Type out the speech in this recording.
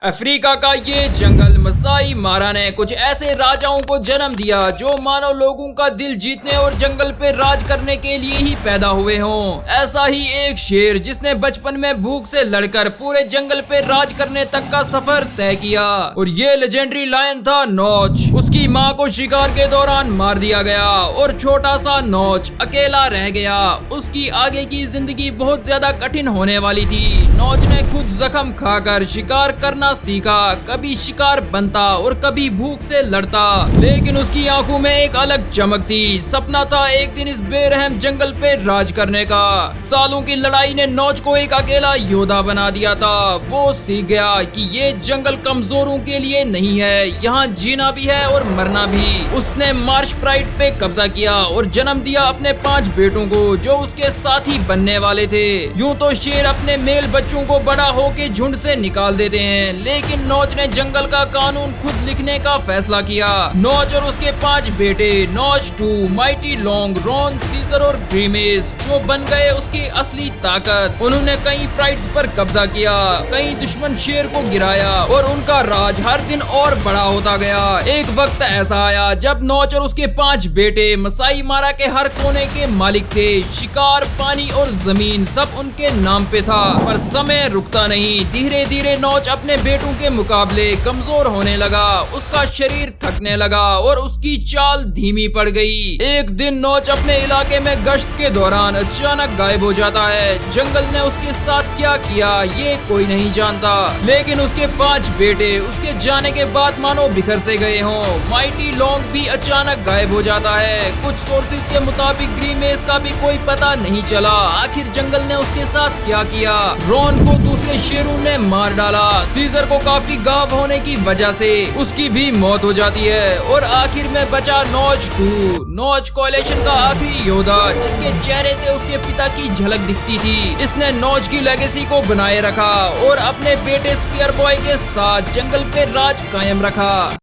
Africa का ये जंगल मसाई मारा ने कुछ ऐसे राजाओं को जन्म दिया जो मानव लोगों का दिल जीतने और जंगल पे राज करने के लिए ही पैदा हुए हों। ऐसा ही एक शेर जिसने बचपन में भूख से लड़कर पूरे जंगल पे राज करने तक का सफर तय किया, और ये लेजेंडरी लायन था नौच। उसकी माँ को शिकार के दौरान मार दिया गया और छोटा सा नौच अकेला रह गया। उसकी आगे की जिंदगी बहुत ज्यादा कठिन होने वाली थी। नौच ने खुद जख्म खाकर शिकार करना सीखा, कभी शिकार बनता और कभी भूख से लड़ता, लेकिन उसकी आंखों में एक अलग चमक थी। सपना था एक दिन इस बेरहम जंगल पे राज करने का। सालों की लड़ाई ने नौच को एक अकेला योद्धा बना दिया था। वो सीख गया कि ये जंगल कमजोरों के लिए नहीं है, यहाँ जीना भी है और मरना भी। उसने मार्श प्राइड पे कब्जा किया और जन्म दिया अपने 5 बेटों को जो उसके साथी बनने वाले थे। यूं तो शेर अपने मेल बच्चों को बड़ा होके झुंड से निकाल देते हैं, लेकिन नौच ने जंगल का कानून खुद लिखने का फैसला किया। नौच और उसके 5 बेटे नौच 2, माइटी लॉन्ग, रॉन, सीजर और ग्रीमेस जो बन गए उसकी असली ताकत। उन्होंने कई प्राइड्स पर कब्जा किया, कई दुश्मन शेर को गिराया और उनका राज हर दिन और बड़ा होता गया। एक वक्त ऐसा आया जब नौच और उसके 5 बेटे मसाई मारा के हर कोने के मालिक थे। शिकार, पानी और जमीन सब उनके नाम पे था, पर समय रुकता नहीं। धीरे धीरे नौच अपने बेटों के मुकाबले कमजोर होने लगा। उसका शरीर थकने लगा और उसकी चाल धीमी पड़ गई। एक दिन नौच अपने इलाके में गश्त के दौरान अचानक गायब हो जाता है। जंगल ने उसके साथ क्या किया ये कोई नहीं जानता, लेकिन उसके 5 बेटे उसके जाने के बाद मानो बिखर से गए हों। माइटी लॉन्ग भी अचानक गायब हो जाता है। कुछ सोर्सेज के मुताबिक ग्रीमेस का भी कोई पता नहीं चला। आखिर जंगल ने उसके साथ क्या किया। रॉन को दूसरे शेरों ने मार डाला। सीजर को काफी गायब होने की वजह से उसकी भी मौत हो जाती है, और आखिर में बचा नौच 2। नौच कोएलिशन का आखिरी योद्धा जिसके चेहरे से उसके पिता की झलक दिखती थी। इसने नौच की लेगेसी को बनाए रखा और अपने बेटे स्पीयर बॉय के साथ जंगल पे राज कायम रखा।